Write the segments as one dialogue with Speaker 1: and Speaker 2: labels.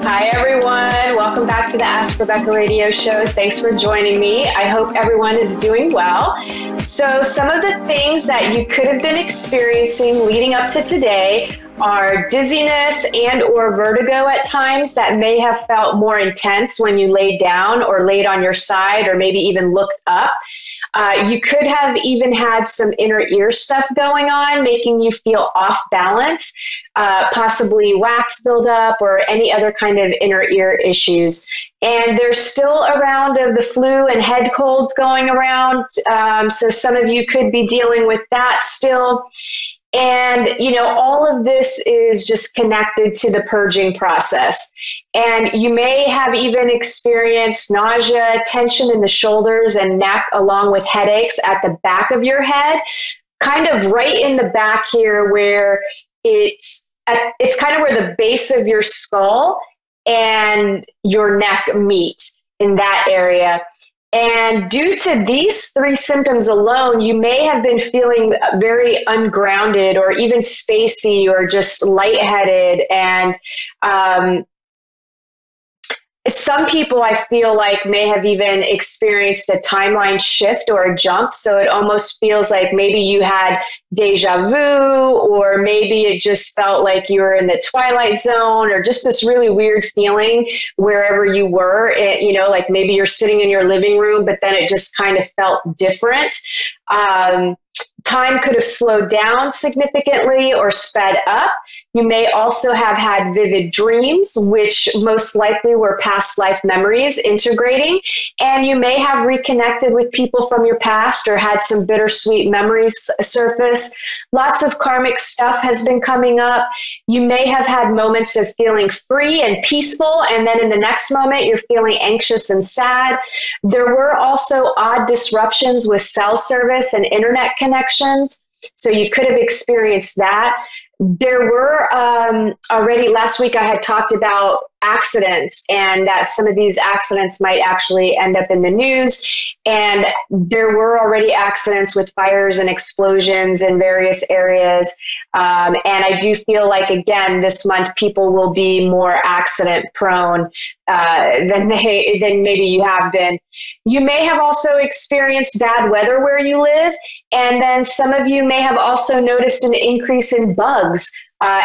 Speaker 1: Hi, everyone. Welcome back to the Ask Rebecca radio show. Thanks for joining me. I hope everyone is doing well. So some of the things that you could have been experiencing leading up to today are dizziness and or vertigo at times that may have felt more intense when you laid down or laid on your side or maybe even looked up. You could have even had some inner ear stuff going on, making you feel off balance, possibly wax buildup or any other kind of inner ear issues. And there's still a round of the flu and head colds going around. So some of you could be dealing with that still. And, all of this is just connected to the purging process. And you may have even experienced nausea, tension in the shoulders and neck, along with headaches at the back of your head, kind of right in the back here where it's kind of where the base of your skull and your neck meet in that area. And due to these three symptoms alone, you may have been feeling very ungrounded or even spacey or just lightheaded. And some people, I feel like, may have even experienced a timeline shift or a jump. So it almost feels like maybe you had deja vu, or maybe it just felt like you were in the twilight zone, or just this really weird feeling wherever you were. Like maybe you're sitting in your living room, but then it just kind of felt different. Time could have slowed down significantly or sped up. You may also have had vivid dreams, which most likely were past life memories integrating. And you may have reconnected with people from your past or had some bittersweet memories surface. Lots of karmic stuff has been coming up. You may have had moments of feeling free and peaceful, and then in the next moment, you're feeling anxious and sad. There were also odd disruptions with cell service and internet connections. So you could have experienced that. There were already last week I had talked about accidents, and that some of these accidents might actually end up in the news. And there were already accidents with fires and explosions in various areas. And I do feel like, again, this month people will be more accident prone than maybe you have been. You may have also experienced bad weather where you live. And then some of you may have also noticed an increase in bugs.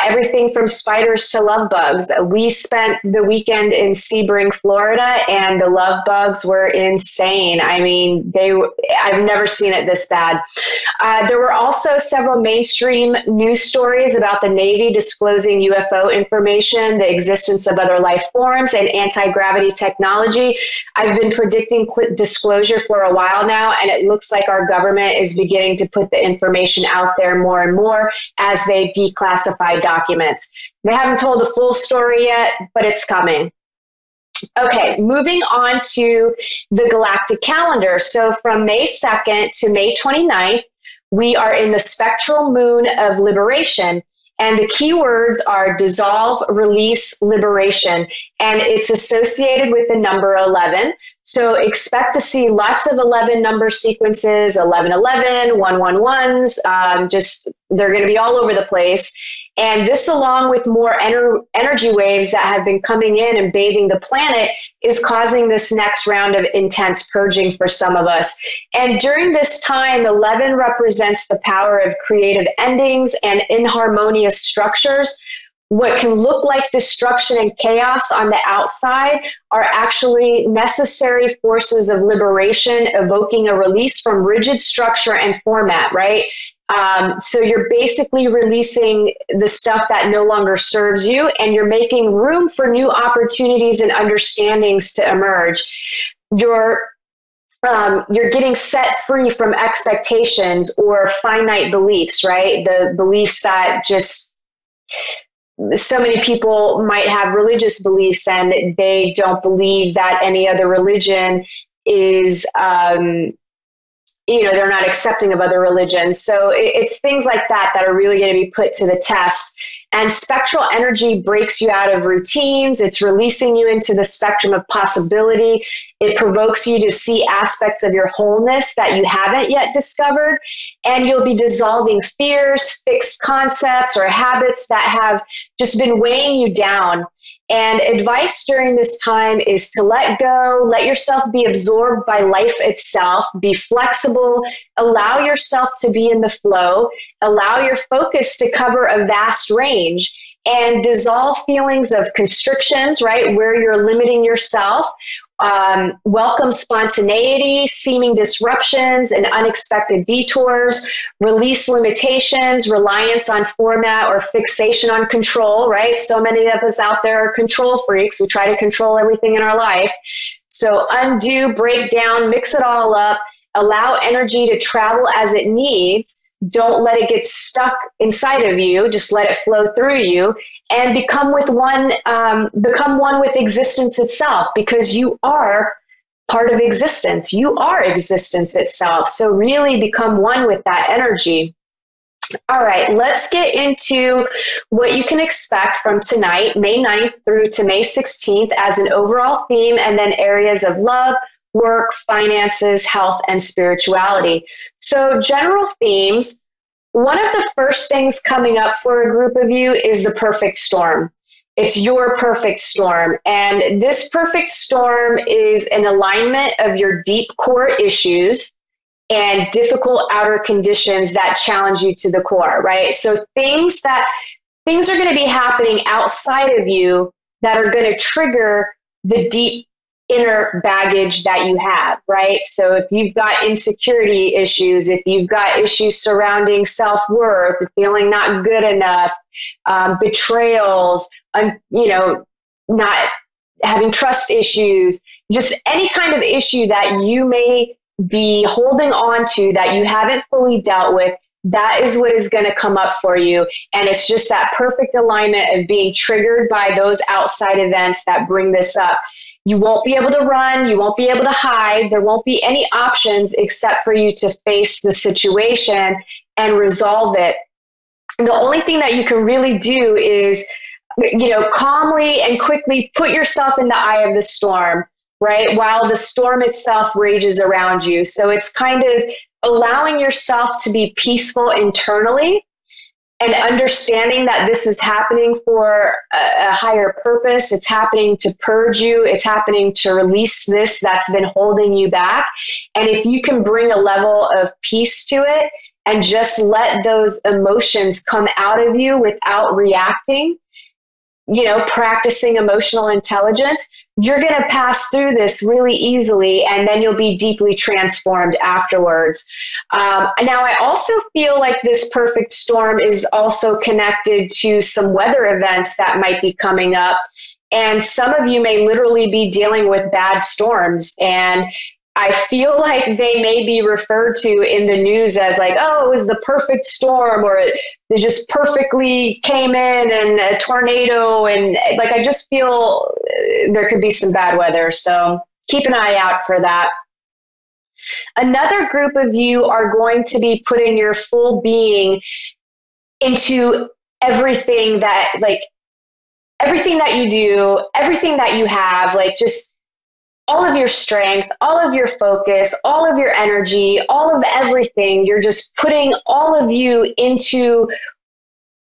Speaker 1: Everything from spiders to love bugs. We spent the weekend in Sebring, Florida, and the love bugs were insane. I mean, I've never seen it this bad. There were also several mainstream news stories about the Navy disclosing UFO information, the existence of other life forms, and anti-gravity technology. I've been predicting disclosure for a while now, and it looks like our government is beginning to put the information out there more and more as they declassify documents. They haven't told the full story yet, but it's coming. Okay, moving on to the galactic calendar. So from May 2nd to May 29th, we are in the spectral moon of liberation. And the key words are dissolve, release, liberation. And it's associated with the number 11. So expect to see lots of 11 number sequences, 1111, 111s, they're going to be all over the place. And this, along with more energy waves that have been coming in and bathing the planet, is causing this next round of intense purging for some of us. And during this time, 11 represents the power of creative endings and inharmonious structures. What can look like destruction and chaos on the outside are actually necessary forces of liberation, evoking a release from rigid structure and format, right? So you're basically releasing the stuff that no longer serves you, and you're making room for new opportunities and understandings to emerge. You're getting set free from expectations or finite beliefs, right? The beliefs that just so many people might have religious beliefs and they don't believe that any other religion is, they're not accepting of other religions. So it's things like that that are really going to be put to the test. And spectral energy breaks you out of routines. It's releasing you into the spectrum of possibility. It provokes you to see aspects of your wholeness that you haven't yet discovered. And you'll be dissolving fears, fixed concepts, or habits that have just been weighing you down. And advice during this time is to let go, let yourself be absorbed by life itself, be flexible, allow yourself to be in the flow, allow your focus to cover a vast range, and dissolve feelings of constrictions, right, where you're limiting yourself. Welcome spontaneity, seeming disruptions, and unexpected detours. Release limitations, reliance on format, or fixation on control, right? So many of us out there are control freaks. We try to control everything in our life. So undo, break down, mix it all up, allow energy to travel as it needs. Don't let it get stuck inside of you. Just let it flow through you, and become one with existence itself, because you are part of existence. You are existence itself. So really become one with that energy. All right, let's get into what you can expect from tonight, May 9th through to May 16th, as an overall theme, and then areas of love, work, finances, health, and spirituality. So general themes. One of the first things coming up for a group of you is the perfect storm. It's your perfect storm. And this perfect storm is an alignment of your deep core issues and difficult outer conditions that challenge you to the core, right? So things are going to be happening outside of you that are going to trigger the deep inner baggage that you have, right? So if you've got insecurity issues, if you've got issues surrounding self-worth, feeling not good enough, betrayals, not having trust issues, just any kind of issue that you may be holding on to that you haven't fully dealt with, that is what is going to come up for you. And it's just that perfect alignment of being triggered by those outside events that bring this up. You won't be able to run. You won't be able to hide. There won't be any options except for you to face the situation and resolve it. And the only thing that you can really do is, calmly and quickly put yourself in the eye of the storm, right? While the storm itself rages around you. So it's kind of allowing yourself to be peaceful internally, and understanding that this is happening for a higher purpose. It's happening to purge you. It's happening to release this that's been holding you back. And if you can bring a level of peace to it and just let those emotions come out of you without reacting, practicing emotional intelligence, you're going to pass through this really easily, and then you'll be deeply transformed afterwards. Now, I also feel like this perfect storm is also connected to some weather events that might be coming up. And some of you may literally be dealing with bad storms. And I feel like they may be referred to in the news as like, oh, it was the perfect storm, or it just perfectly came in, and a tornado. And like, I just feel there could be some bad weather. So keep an eye out for that. Another group of you are going to be putting your full being into everything that you do, everything that you have, like just all of your strength, all of your focus, all of your energy, all of everything. You're just putting all of you into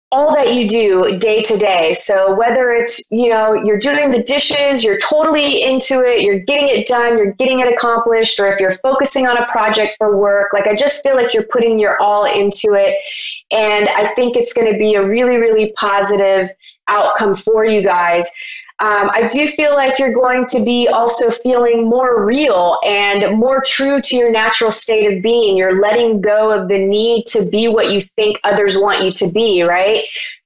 Speaker 1: all that you do day to day. So whether it's, you're doing the dishes, you're totally into it, you're getting it done, you're getting it accomplished, or if you're focusing on a project for work, like I just feel like you're putting your all into it. And I think it's going to be a really, really positive outcome for you guys. I do feel like you're going to be also feeling more real and more true to your natural state of being. You're letting go of the need to be what you think others want you to be, right?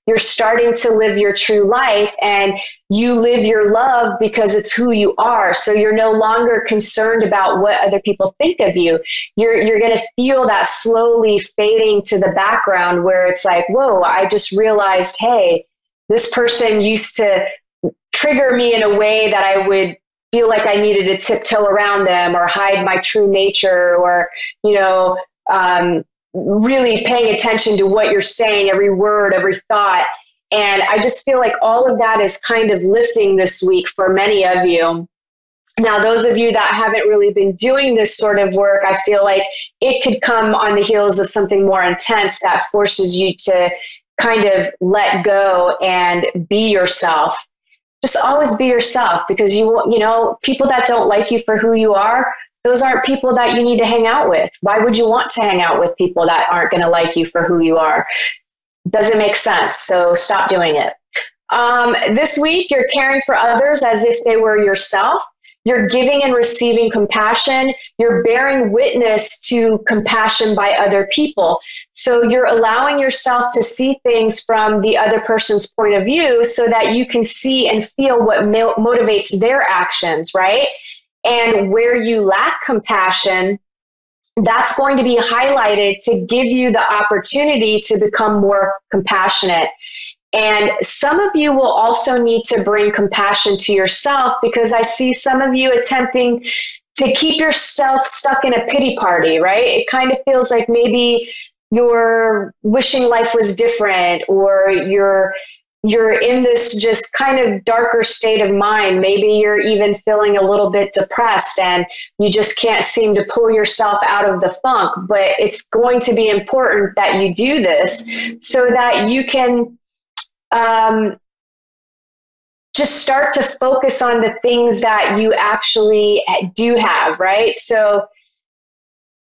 Speaker 1: You're starting to live your true life, and you live your love because it's who you are. So you're no longer concerned about what other people think of you. You're going to feel that slowly fading to the background, where it's like, whoa, I just realized, hey, this person used to trigger me in a way that I would feel like I needed to tiptoe around them or hide my true nature, or, really paying attention to what you're saying, every word, every thought. And I just feel like all of that is kind of lifting this week for many of you. Now, those of you that haven't really been doing this sort of work, I feel like it could come on the heels of something more intense that forces you to kind of let go and be yourself. Just always be yourself, because people that don't like you for who you are, those aren't people that you need to hang out with. Why would you want to hang out with people that aren't going to like you for who you are? Doesn't make sense. So stop doing it. This week, you're caring for others as if they were yourself. You're giving and receiving compassion. You're bearing witness to compassion by other people. So you're allowing yourself to see things from the other person's point of view so that you can see and feel what motivates their actions, right? And where you lack compassion, that's going to be highlighted to give you the opportunity to become more compassionate. And some of you will also need to bring compassion to yourself, because I see some of you attempting to keep yourself stuck in a pity party, right? It kind of feels like maybe you're wishing life was different, or you're in this just kind of darker state of mind. Maybe you're even feeling a little bit depressed and you just can't seem to pull yourself out of the funk. But it's going to be important that you do this so that you can just start to focus on the things that you actually do have, right? So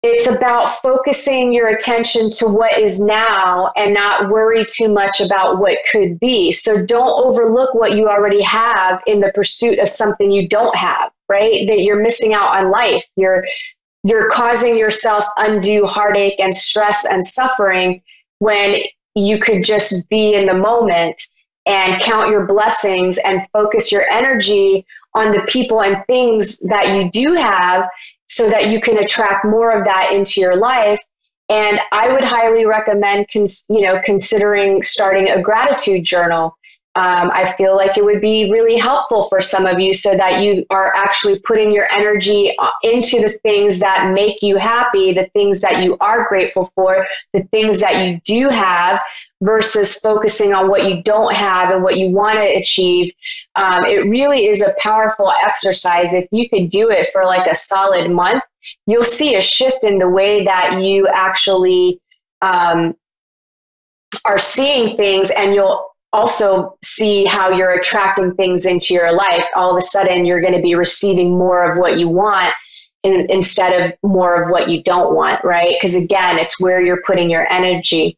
Speaker 1: it's about focusing your attention to what is now and not worry too much about what could be. So don't overlook what you already have in the pursuit of something you don't have, right? That you're missing out on life. You're causing yourself undue heartache and stress and suffering when you could just be in the moment and count your blessings and focus your energy on the people and things that you do have, so that you can attract more of that into your life. And I would highly recommend considering starting a gratitude journal. I feel like it would be really helpful for some of you, so that you are actually putting your energy into the things that make you happy, the things that you are grateful for, the things that you do have, versus focusing on what you don't have and what you want to achieve. It really is a powerful exercise. If you could do it for like a solid month, you'll see a shift in the way that you actually are seeing things, and you'll also see how you're attracting things into your life. All of a sudden, you're going to be receiving more of what you want instead of more of what you don't want, right? Because again, it's where you're putting your energy.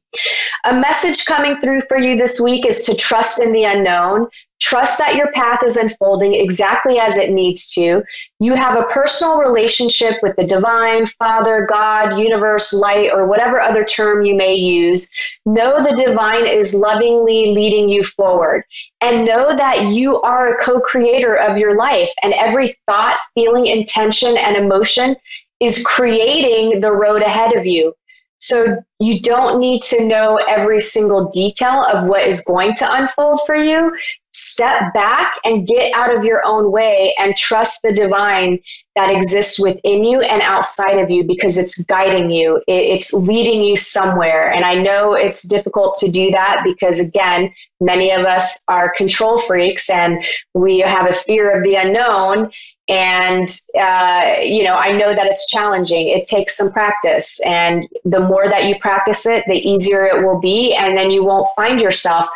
Speaker 1: A message coming through for you this week is to trust in the unknown. Trust that your path is unfolding exactly as it needs to. You have a personal relationship with the divine, Father, God, universe, light, or whatever other term you may use. Know the divine is lovingly leading you forward. And know that you are a co-creator of your life, and every thought, feeling, intention, and emotion is creating the road ahead of you. So you don't need to know every single detail of what is going to unfold for you. Step back and get out of your own way and trust the divine that exists within you and outside of you, because it's guiding you. It's leading you somewhere. And I know it's difficult to do that because, again, many of us are control freaks and we have a fear of the unknown. And, I know that it's challenging. It takes some practice. And the more that you practice it, the easier it will be. And then you won't find yourself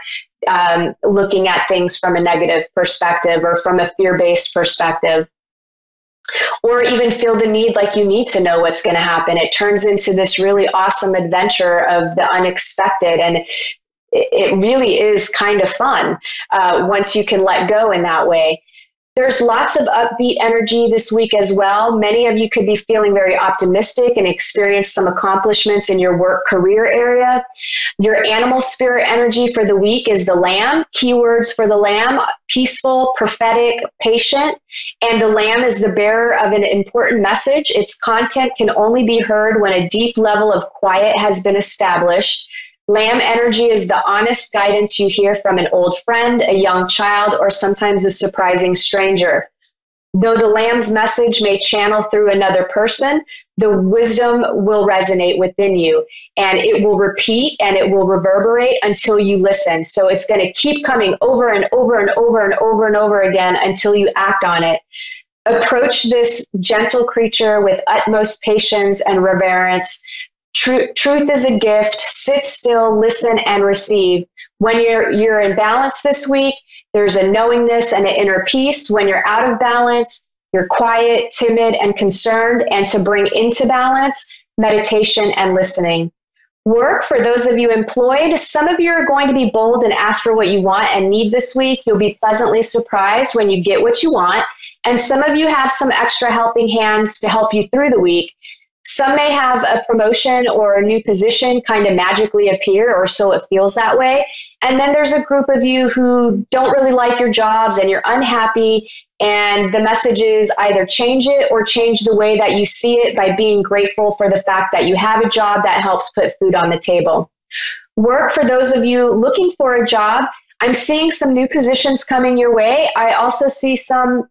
Speaker 1: looking at things from a negative perspective or from a fear-based perspective, or even feel the need like you need to know what's going to happen. It turns into this really awesome adventure of the unexpected. And it really is kind of fun once you can let go in that way. There's lots of upbeat energy this week as well. Many of you could be feeling very optimistic and experience some accomplishments in your work career area. Your animal spirit energy for the week is the lamb. Keywords for the lamb: peaceful, prophetic, patient. And the lamb is the bearer of an important message. Its content can only be heard when a deep level of quiet has been established. Lamb energy is the honest guidance you hear from an old friend, a young child, or sometimes a surprising stranger. Though the lamb's message may channel through another person, the wisdom will resonate within you, and it will repeat and it will reverberate until you listen. So it's going to keep coming over and over and over and over and over again until you act on it. Approach this gentle creature with utmost patience and reverence. Truth is a gift. Sit still, listen, and receive. When you're in balance this week, there's a knowingness and an inner peace. When you're out of balance, you're quiet, timid, and concerned. And to bring into balance, meditation and listening. Work, for those of you employed, some of you are going to be bold and ask for what you want and need this week. You'll be pleasantly surprised when you get what you want. And some of you have some extra helping hands to help you through the week. Some may have a promotion or a new position kind of magically appear, or so it feels that way. And then there's a group of you who don't really like your jobs and you're unhappy. And the message is either change it or change the way that you see it by being grateful for the fact that you have a job that helps put food on the table. Work, for those of you looking for a job, I'm seeing some new positions coming your way. I also see some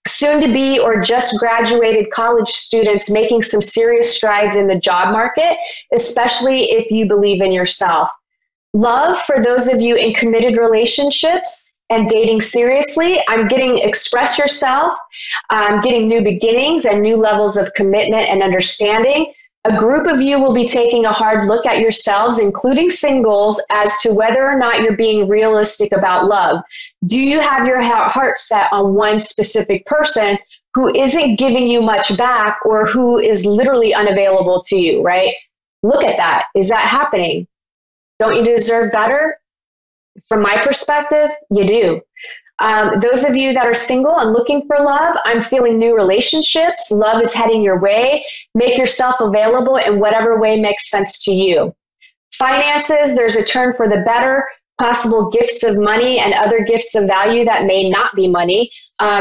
Speaker 1: soon to be or just graduated college students making some serious strides in the job market, especially if you believe in yourself. Love, for those of you in committed relationships and dating seriously, I'm getting express yourself. I'm getting new beginnings and new levels of commitment and understanding. A group of you will be taking a hard look at yourselves, including singles, as to whether or not you're being realistic about love. Do you have your heart set on one specific person who isn't giving you much back or who is literally unavailable to you, right? Look at that. Is that happening? Don't you deserve better? From my perspective, you do. Those of you that are single and looking for love, I'm feeling new relationships. Love is heading your way. Make yourself available in whatever way makes sense to you. Finances, there's a turn for the better, possible gifts of money and other gifts of value that may not be money.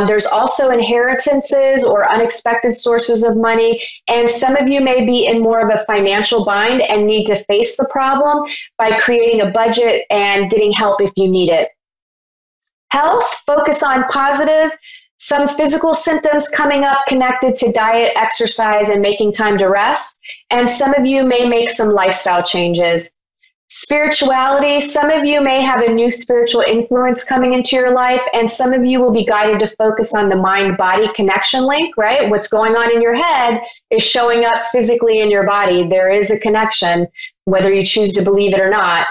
Speaker 1: There's also inheritances or unexpected sources of money. And some of you may be in more of a financial bind and need to face the problem by creating a budget and getting help if you need it. Health, focus on positive. Some physical symptoms coming up connected to diet, exercise, and making time to rest. And some of you may make some lifestyle changes. Spirituality, some of you may have a new spiritual influence coming into your life, and some of you will be guided to focus on the mind-body connection link, right? What's going on in your head is showing up physically in your body. There is a connection, whether you choose to believe it or not.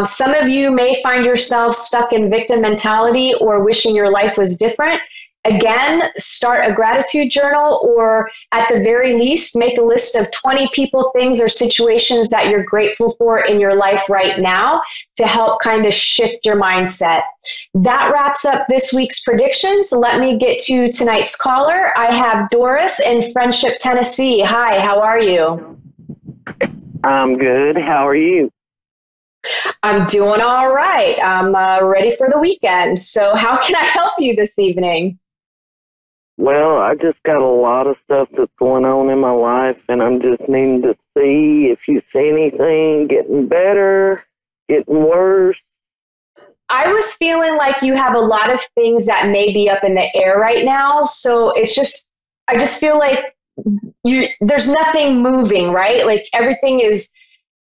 Speaker 1: Some of you may find yourself stuck in victim mentality or wishing your life was different. Again, start a gratitude journal, or at the very least, make a list of 20 people, things, or situations that you're grateful for in your life right now to help kind of shift your mindset. That wraps up this week's predictions. Let me get to tonight's caller. I have Doris in Friendship, Tennessee. Hi, how are you?
Speaker 2: I'm good. How are you?
Speaker 1: I'm doing all right. I'm ready for the weekend. So how can I help you this evening?
Speaker 2: Well, I just got a lot of stuff that's going on in my life, and I'm just needing to see if you see anything getting better, getting worse.
Speaker 1: I was feeling like you have a lot of things that may be up in the air right now. So I just feel like there's nothing moving, right? Like everything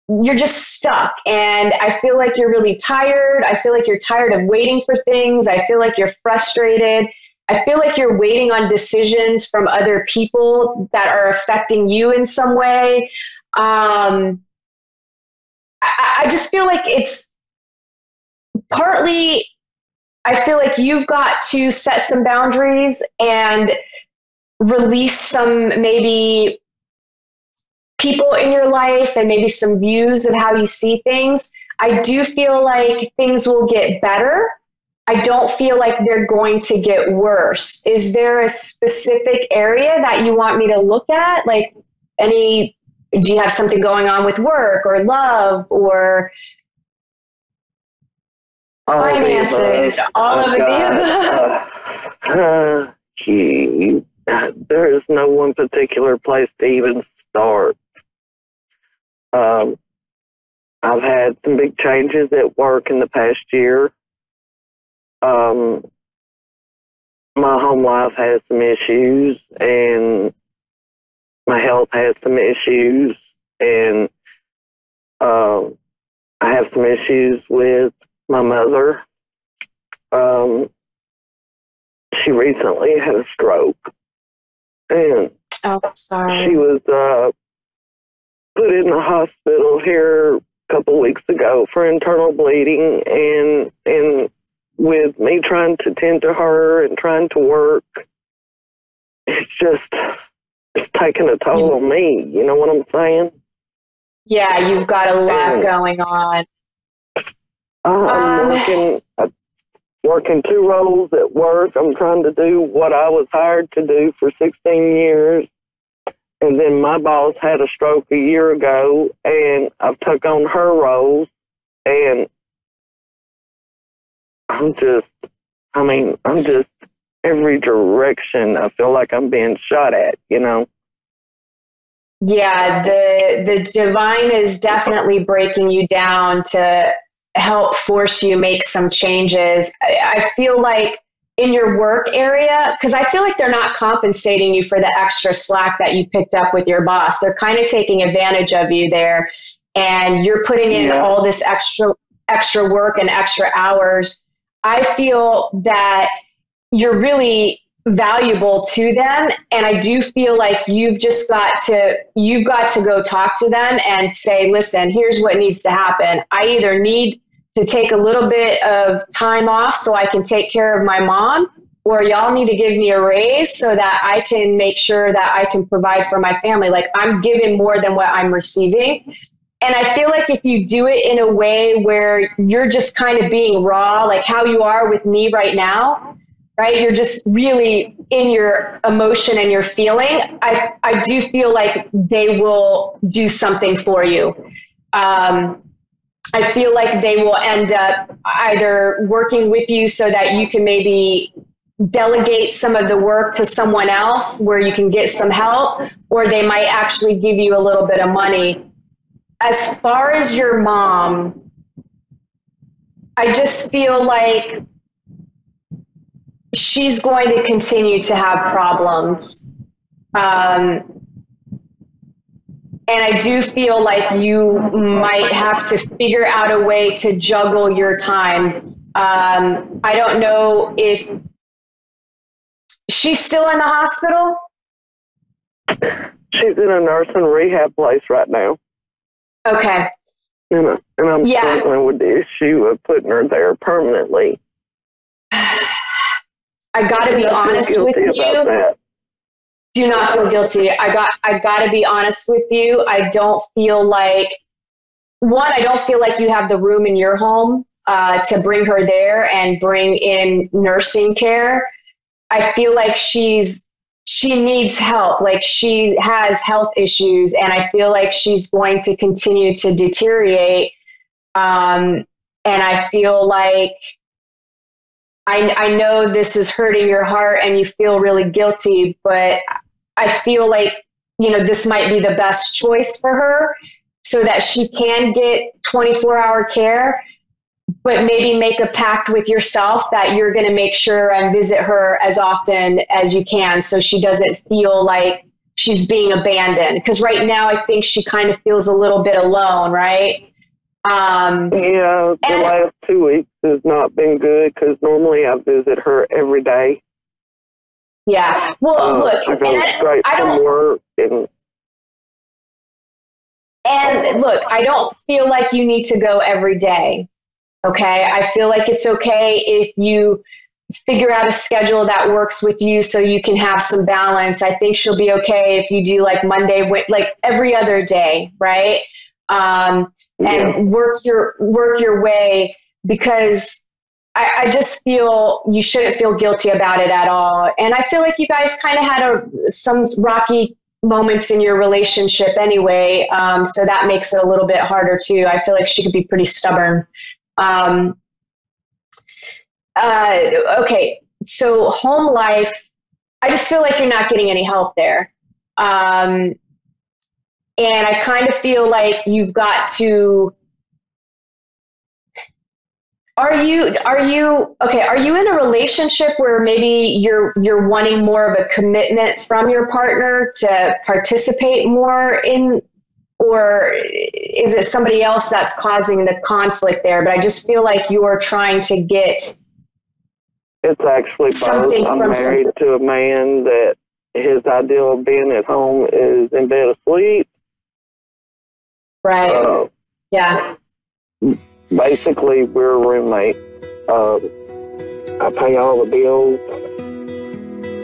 Speaker 1: you're just stuck. And I feel like you're really tired. I feel like you're tired of waiting for things. I feel like you're frustrated. I feel like you're waiting on decisions from other people that are affecting you in some way. I just feel like it's partly, I feel like you've got to set some boundaries and release some maybe people in your life and maybe some views of how you see things. I do feel like things will get better. I don't feel like they're going to get worse. Is there a specific area that you want me to look at? Like do you have something going on with work or love or finances? All of the above.
Speaker 2: There is no one particular place to even start. I've had some big changes at work in the past year. My home life has some issues, and my health has some issues, and I have some issues with my mother. She recently had a stroke, and
Speaker 1: sorry.
Speaker 2: she was put in the hospital here a couple weeks ago for internal bleeding, and with me trying to tend to her and trying to work, it's taking a toll on me. You know what I'm saying?
Speaker 1: Yeah, you've got a lot going on.
Speaker 2: I'm working 2 roles at work. I'm trying to do what I was hired to do for 16 years. And then my boss had a stroke a year ago, and I've took on her roles. And I'm just every direction. I feel like I'm being shot at, you know?
Speaker 1: Yeah, the divine is definitely breaking you down to help force you make some changes. I feel like in your work area, because I feel like they're not compensating you for the extra slack that you picked up with your boss. They're kind of taking advantage of you there, and you're putting in all this extra work and extra hours. I feel that you're really valuable to them, and I do feel like you've got to go talk to them and say, listen, here's what needs to happen. I either need to take a little bit of time off so I can take care of my mom, or y'all need to give me a raise so that I can make sure that I can provide for my family. Like, I'm giving more than what I'm receiving. And I feel like if you do it in a way where you're just kind of being raw, like how you are with me right now, right? You're just really in your emotion and your feeling. I do feel like they will do something for you. I feel like they will end up either working with you so that you can maybe delegate some of the work to someone else where you can get some help, or they might actually give you a little bit of money. As far as your mom, I just feel like she's going to continue to have problems. And I do feel like you might have to figure out a way to juggle your time. I don't know if she's still in the hospital.
Speaker 2: She's in a nurse and rehab place right now.
Speaker 1: Okay.
Speaker 2: And I'm struggling with the issue of putting her there permanently.
Speaker 1: I got to be honest with you. Do not feel guilty. I got to be honest with you. I don't feel like you have the room in your home to bring her there and bring in nursing care. I feel like she needs help. Like, she has health issues, and I feel like she's going to continue to deteriorate. And I feel like I know this is hurting your heart and you feel really guilty, but I feel like, this might be the best choice for her so that she can get 24-hour care, but maybe make a pact with yourself that you're going to make sure and visit her as often as you can so she doesn't feel like she's being abandoned. Because right now I think she kind of feels a little bit alone, right?
Speaker 2: The last 2 weeks has not been good because normally I visit her every day.
Speaker 1: Yeah. Well, look,
Speaker 2: I go straight from work
Speaker 1: and look, I don't feel like you need to go every day. Okay. I feel like it's okay if you figure out a schedule that works with you so you can have some balance. I think she'll be okay if you do like Monday, like every other day, right? And work your way, because I just feel you shouldn't feel guilty about it at all. And I feel like you guys kind of had some rocky moments in your relationship anyway. So that makes it a little bit harder too. I feel like she could be pretty stubborn. Okay. So home life, I just feel like you're not getting any help there. And I kind of feel like you've got to, Are you in a relationship where maybe you're wanting more of a commitment from your partner to participate more in, or is it somebody else that's causing the conflict there? But I just feel like you're trying to get
Speaker 2: It's actually both. I'm married to a man that his ideal of being at home is in bed asleep.
Speaker 1: Right. Yeah.
Speaker 2: Basically, we're roommates. I pay all the bills.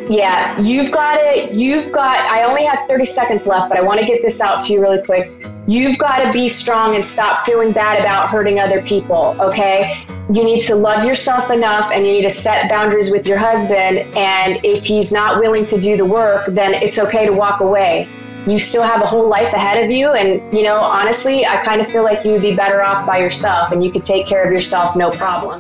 Speaker 1: Yeah, I only have 30 seconds left, but I want to get this out to you really quick. You've got to be strong and stop feeling bad about hurting other people, okay? You need to love yourself enough, and you need to set boundaries with your husband, and if he's not willing to do the work, then it's okay to walk away. You still have a whole life ahead of you, and, honestly, I kind of feel like you'd be better off by yourself, and you could take care of yourself, no problem.